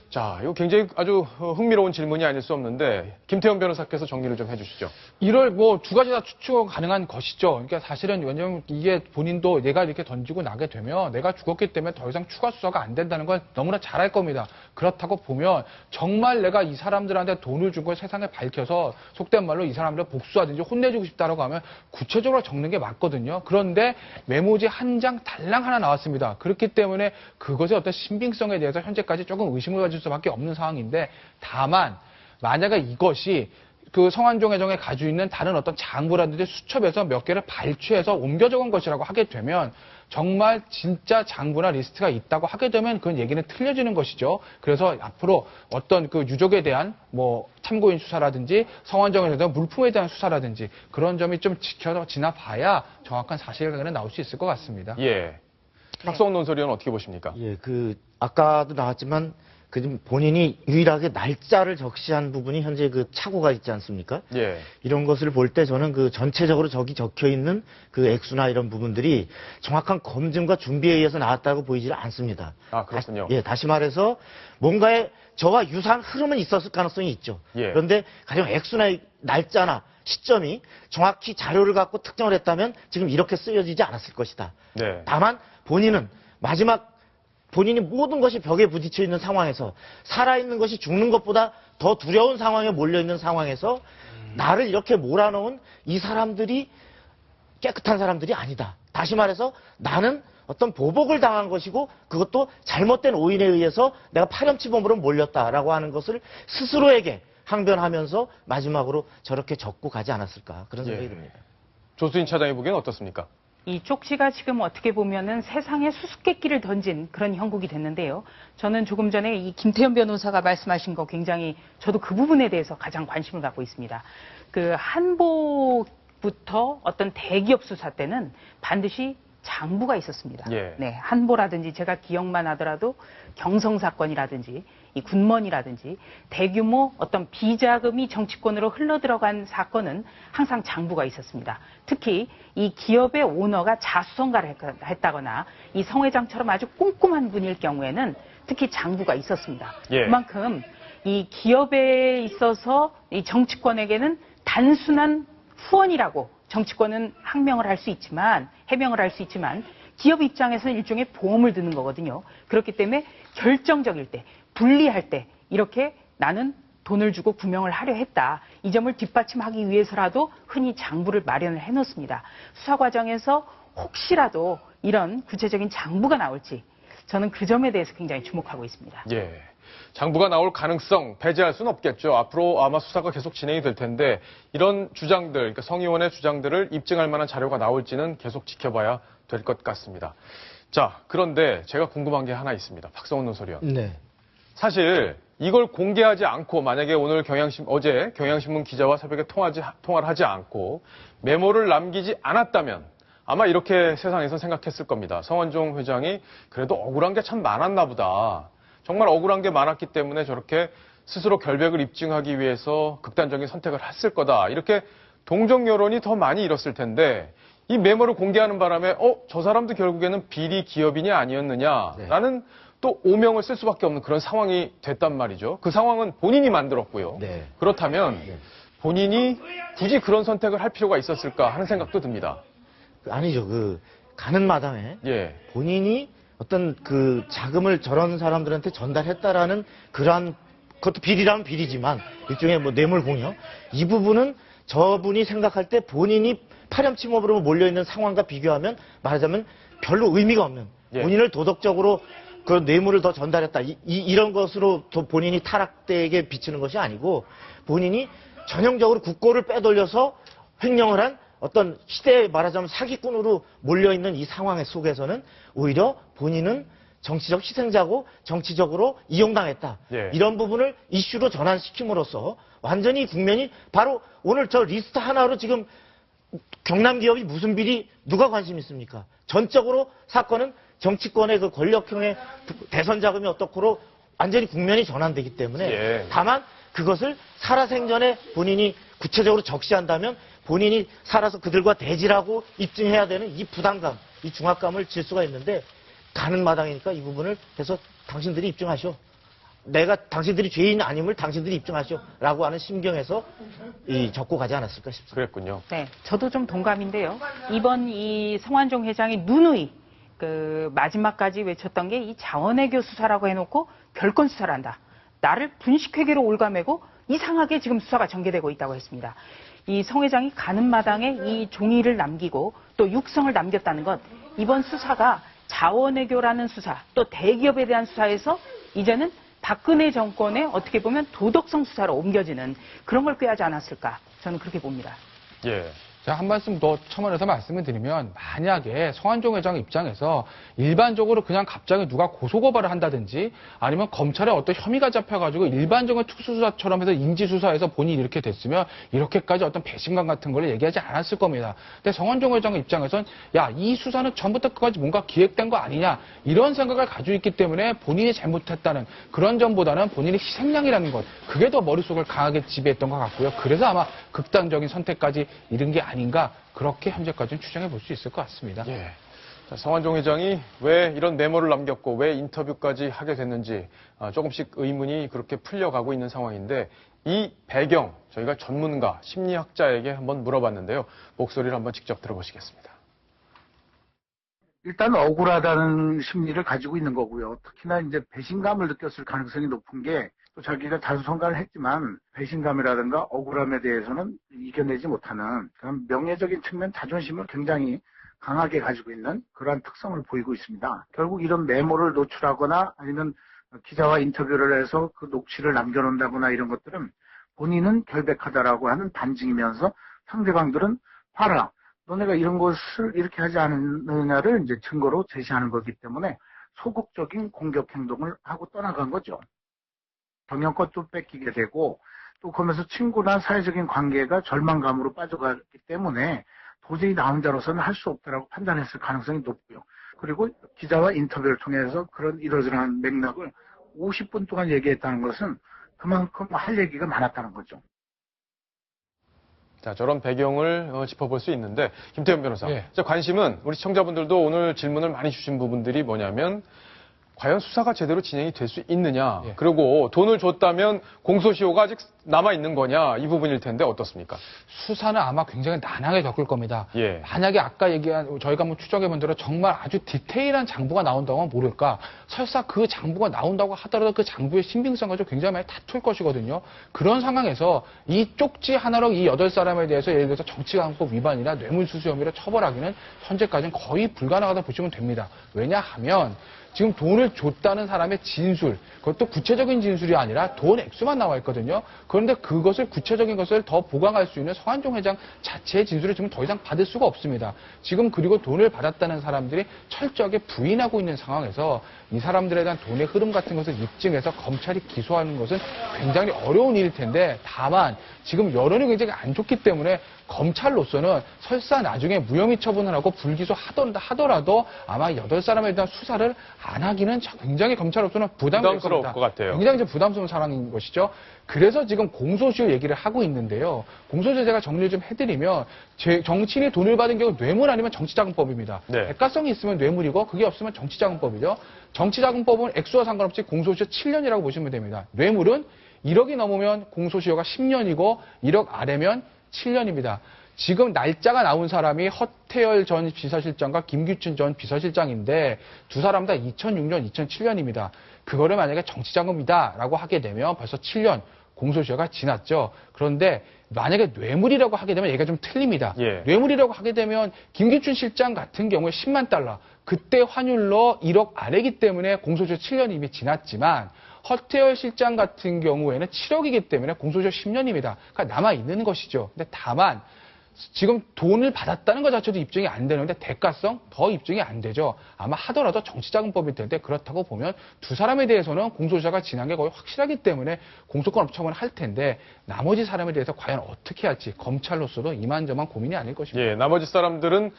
자, 이거 굉장히 아주 흥미로운 질문이 아닐 수 없는데 김태형 변호사께서 정리를 좀 해주시죠. 이럴 두 가지 다 추측 가능한 것이죠. 그러니까 사실은 왜냐하면 이게 본인도 내가 이렇게 던지고 나게 되면 내가 죽었기 때문에 더 이상 추가 수사가 안 된다는 걸 너무나 잘 알 겁니다. 그렇다고 보면 정말 내가 이 사람들한테 돈을 준 걸 세상에 밝혀서 속된 말로 이 사람들을 복수하든지 혼내주고 싶다라고 하면 구체적으로 적는 게 맞거든요. 그런데 메모지 한 장 달랑 하나 나왔습니다. 그렇기 때문에 그것의 어떤 신빙성에 대해서 현재까지 조금 의심을 가질 수밖에 없는 상황인데 다만 만약에 이것이 그 성완종 회장이 가지고 있는 다른 어떤 장부라든지 수첩에서 몇 개를 발췌해서 옮겨 적은 것이라고 하게 되면 정말 진짜 장부나 리스트가 있다고 하게 되면 그건 얘기는 틀려지는 것이죠. 그래서 앞으로 어떤 그 유족에 대한 참고인 수사라든지 성완종에 대한 물품에 대한 수사라든지 그런 점이 좀 지나봐야 정확한 사실관계는 나올 수 있을 것 같습니다. 예. 박성훈 논설위원 어떻게 보십니까? 예, 아까도 나왔지만 본인이 유일하게 날짜를 적시한 부분이 현재 착오가 있지 않습니까? 예. 이런 것을 볼 때 저는 전체적으로 저기 적혀 있는 액수나 이런 부분들이 정확한 검증과 준비에 의해서 나왔다고 보이질 않습니다. 그렇군요. 다시 말해서 뭔가의 저와 유사한 흐름은 있었을 가능성이 있죠. 예. 그런데 가령 액수나 날짜나 시점이 정확히 자료를 갖고 특정을 했다면 지금 이렇게 쓰여지지 않았을 것이다. 네. 다만 본인은 마지막 본인이 모든 것이 벽에 부딪혀 있는 상황에서 살아있는 것이 죽는 것보다 더 두려운 상황에 몰려있는 상황에서 나를 이렇게 몰아넣은 이 사람들이 깨끗한 사람들이 아니다. 다시 말해서 나는 어떤 보복을 당한 것이고 그것도 잘못된 오인에 의해서 내가 파렴치범으로 몰렸다라고 하는 것을 스스로에게 항변하면서 마지막으로 저렇게 적고 가지 않았을까 그런 생각이 듭니다. 조수인 차장이 보기엔 어떻습니까? 이 쪽지가 지금 어떻게 보면은 세상에 수수께끼를 던진 그런 형국이 됐는데요. 저는 조금 전에 이 김태현 변호사가 말씀하신 거 굉장히 저도 그 부분에 대해서 가장 관심을 갖고 있습니다. 그 한보부터 어떤 대기업 수사 때는 반드시 장부가 있었습니다. 예. 네, 한보라든지 제가 기억만 하더라도 경성 사건이라든지 이 군먼이라든지 대규모 어떤 비자금이 정치권으로 흘러들어간 사건은 항상 장부가 있었습니다. 특히 이 기업의 오너가 자수성가를 했다거나 이 성 회장처럼 아주 꼼꼼한 분일 경우에는 특히 장부가 있었습니다. 예. 그만큼 이 기업에 있어서 이 정치권에게는 단순한 후원이라고 정치권은 항명을 할 수 있지만 해명을 할 수 있지만 기업 입장에서는 일종의 보험을 드는 거거든요. 그렇기 때문에 결정적일 때 불리할 때 이렇게 나는 돈을 주고 구명을 하려 했다. 이 점을 뒷받침하기 위해서라도 흔히 장부를 마련을 해놓습니다. 수사 과정에서 혹시라도 이런 구체적인 장부가 나올지 저는 그 점에 대해서 굉장히 주목하고 있습니다. 예. 장부가 나올 가능성 배제할 수는 없겠죠. 앞으로 아마 수사가 계속 진행이 될 텐데 이런 주장들, 그러니까 성 의원의 주장들을 입증할 만한 자료가 나올지는 계속 지켜봐야 될 것 같습니다. 자, 그런데 제가 궁금한 게 하나 있습니다. 박성훈 논설위원. 네. 사실 이걸 공개하지 않고 만약에 오늘 어제 경향신문 기자와 새벽에 통화를 하지 않고 메모를 남기지 않았다면 아마 이렇게 세상에서 생각했을 겁니다. 성완종 회장이 그래도 억울한 게 참 많았나 보다. 정말 억울한 게 많았기 때문에 저렇게 스스로 결백을 입증하기 위해서 극단적인 선택을 했을 거다. 이렇게 동정 여론이 더 많이 일었을 텐데 이 메모를 공개하는 바람에 저 사람도 결국에는 비리 기업인이 아니었느냐라는 또 오명을 쓸 수밖에 없는 그런 상황이 됐단 말이죠. 그 상황은 본인이 만들었고요. 네. 그렇다면 본인이 굳이 그런 선택을 할 필요가 있었을까 하는 생각도 듭니다. 아니죠. 가는 마당에 예. 본인이 어떤 그 자금을 저런 사람들한테 전달했다라는 그러한 그것도 비리라면 비리지만 일종의 뭐 뇌물 공여 이 부분은 저분이 생각할 때 본인이 파렴치범으로 몰려있는 상황과 비교하면 말하자면 별로 의미가 없는 본인을 도덕적으로 그 뇌물을 더 전달했다 이런 것으로 본인이 타락되게 비치는 것이 아니고 본인이 전형적으로 국고를 빼돌려서 횡령을 한 어떤 시대에 말하자면 사기꾼으로 몰려있는 이 상황 속에서는 오히려 본인은 정치적 희생자고 정치적으로 이용당했다. 예. 이런 부분을 이슈로 전환시킴으로써 완전히 국면이 바로 오늘 저 리스트 하나로 지금 경남 기업이 무슨 비리 누가 관심 있습니까? 전적으로 사건은 정치권의 그 권력형의 대선 자금이 어떻고로 완전히 국면이 전환되기 때문에 다만 그것을 살아생전에 본인이 구체적으로 적시한다면 본인이 살아서 그들과 대질하고 입증해야 되는 이 부담감, 이 중압감을 질 수가 있는데 가는 마당이니까 이 부분을 해서 당신들이 입증하시오. 내가 당신들이 죄인 아님을 당신들이 입증하시오. 라고 하는 심경에서 적고 가지 않았을까 싶습니다. 그랬군요. 네, 저도 좀 동감인데요. 이번 이 성완종 회장이 누누이 마지막까지 외쳤던 게 이 자원외교 수사라고 해놓고 별건 수사를 한다. 나를 분식회계로 올가매고 이상하게 지금 수사가 전개되고 있다고 했습니다. 이 성 회장이 가는 마당에 이 종이를 남기고 또 육성을 남겼다는 것, 이번 수사가 자원외교라는 수사, 또 대기업에 대한 수사에서 이제는 박근혜 정권의 어떻게 보면 도덕성 수사로 옮겨지는 그런 걸 꾀하지 않았을까, 저는 그렇게 봅니다. 예. 제가 한 말씀 더 첨언해서 말씀을 드리면 만약에 성완종 회장 입장에서 일반적으로 그냥 갑자기 누가 고소고발을 한다든지 아니면 검찰에 어떤 혐의가 잡혀가지고 일반적인 특수수사처럼 해서 인지수사에서 본인이 이렇게 됐으면 이렇게까지 어떤 배신감 같은 걸 얘기하지 않았을 겁니다. 근데 성완종 회장 입장에선 이 수사는 처음부터 끝까지 뭔가 기획된 거 아니냐 이런 생각을 가지고 있기 때문에 본인이 잘못했다는 그런 점보다는 본인의 희생양이라는 것 그게 더 머릿속을 강하게 지배했던 것 같고요. 그래서 아마 극단적인 선택까지 이른 게 아닌가 그렇게 현재까지는 추정해 볼 수 있을 것 같습니다. 예. 자, 성완종 회장이 왜 이런 메모를 남겼고 왜 인터뷰까지 하게 됐는지 조금씩 의문이 그렇게 풀려가고 있는 상황인데 이 배경 저희가 전문가 심리학자에게 한번 물어봤는데요. 목소리를 한번 직접 들어보시겠습니다. 일단 억울하다는 심리를 가지고 있는 거고요. 특히나 이제 배신감을 느꼈을 가능성이 높은 게 또 자기가 자수성가를 했지만 배신감이라든가 억울함에 대해서는 이겨내지 못하는 그런 명예적인 측면, 자존심을 굉장히 강하게 가지고 있는 그러한 특성을 보이고 있습니다. 결국 이런 메모를 노출하거나 아니면 기자와 인터뷰를 해서 그 녹취를 남겨놓는다거나 이런 것들은 본인은 결백하다라고 하는 반증이면서 상대방들은 봐라, 너네가 이런 것을 이렇게 하지 않느냐를 이제 증거로 제시하는 거기 때문에 소극적인 공격 행동을 하고 떠나간 거죠. 경영권도 뺏기게 되고 또 그러면서 친구나 사회적인 관계가 절망감으로 빠져가기 때문에 도저히 나 혼자로서는 할 수 없다라고 판단했을 가능성이 높고요. 그리고 기자와 인터뷰를 통해서 그런 이러저러한 맥락을 50분 동안 얘기했다는 것은 그만큼 할 얘기가 많았다는 거죠. 자, 저런 배경을 짚어볼 수 있는데, 김태현 변호사. 자, 관심은 우리 시청자분들도 오늘 질문을 많이 주신 부분들이 뭐냐면, 과연 수사가 제대로 진행이 될 수 있느냐, 그리고 돈을 줬다면 공소시효가 아직 남아있는 거냐, 이 부분일 텐데 어떻습니까? 수사는 아마 굉장히 난하게 겪을 겁니다. 만약에 아까 얘기한, 저희가 한번 추정해본 대로 정말 아주 디테일한 장부가 나온다고 하면 모를까, 설사 그 장부가 나온다고 하더라도 그 장부의 신빙성 가지고 굉장히 많이 다툴 것이거든요. 그런 상황에서 이 쪽지 하나로 이 8사람에 대해서 예를 들어서 정치자금법 위반이나 뇌물수수 혐의로 처벌하기는 현재까지는 거의 불가능하다 보시면 됩니다. 왜냐하면 지금 돈을 줬다는 사람의 진술, 그것도 구체적인 진술이 아니라 돈 액수만 나와 있거든요. 그런데 그것을 구체적인 것을 더 보강할 수 있는 성완종 회장 자체의 진술을 지금 더 이상 받을 수가 없습니다. 지금 그리고 돈을 받았다는 사람들이 철저하게 부인하고 있는 상황에서 이 사람들에 대한 돈의 흐름 같은 것을 입증해서 검찰이 기소하는 것은 굉장히 어려운 일일 텐데, 다만 지금 여론이 굉장히 안 좋기 때문에 검찰로서는 설사 나중에 무혐의 처분을 하고 불기소 하더라도 아마 8사람에 대한 수사를 안 하기는 굉장히 검찰로서는 부담스러울 것 같아요. 굉장히 좀 부담스러운 상황인 것이죠. 그래서 지금 공소시효 얘기를 하고 있는데요. 공소시효 제가 정리를 좀 해드리면, 정치인이 돈을 받은 경우 뇌물 아니면 정치자금법입니다. 대가성이 있으면 뇌물이고 그게 없으면 정치자금법이죠. 정치자금법은 액수와 상관없이 공소시효 7년이라고 보시면 됩니다. 뇌물은 1억이 넘으면 공소시효가 10년이고 1억 아래면 7년입니다. 지금 날짜가 나온 사람이 허태열 전 비서실장과 김규춘 전 비서실장인데 두 사람 다 2006년, 2007년입니다. 그거를 만약에 정치자금이다라고 하게 되면 벌써 7년 공소시효가 지났죠. 그런데 만약에 뇌물이라고 하게 되면 얘가 좀 틀립니다. 뇌물이라고 하게 되면 김규춘 실장 같은 경우에 10만 달러, 그때 환율로 1억 아래이기 때문에 공소시효 7년이 이미 지났지만, 허태열 실장 같은 경우에는 7억이기 때문에 공소시효 10년입니다. 그러니까 남아있는 것이죠. 근데 다만 지금 돈을 받았다는 것 자체도 입증이 안 되는데 대가성 더 입증이 안 되죠. 아마 하더라도 정치자금법일 텐데, 그렇다고 보면 두 사람에 대해서는 공소시효가 지난 게 거의 확실하기 때문에 공소권 없처분을 할 텐데, 나머지 사람에 대해서 과연 어떻게 할지 검찰로서도 이만저만 고민이 아닐 것입니다. 나머지 사람들은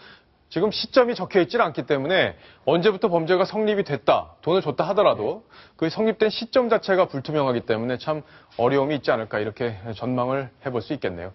지금 시점이 적혀있질 않기 때문에 언제부터 범죄가 성립이 됐다, 돈을 줬다 하더라도 그 성립된 시점 자체가 불투명하기 때문에 참 어려움이 있지 않을까, 이렇게 전망을 해볼 수 있겠네요.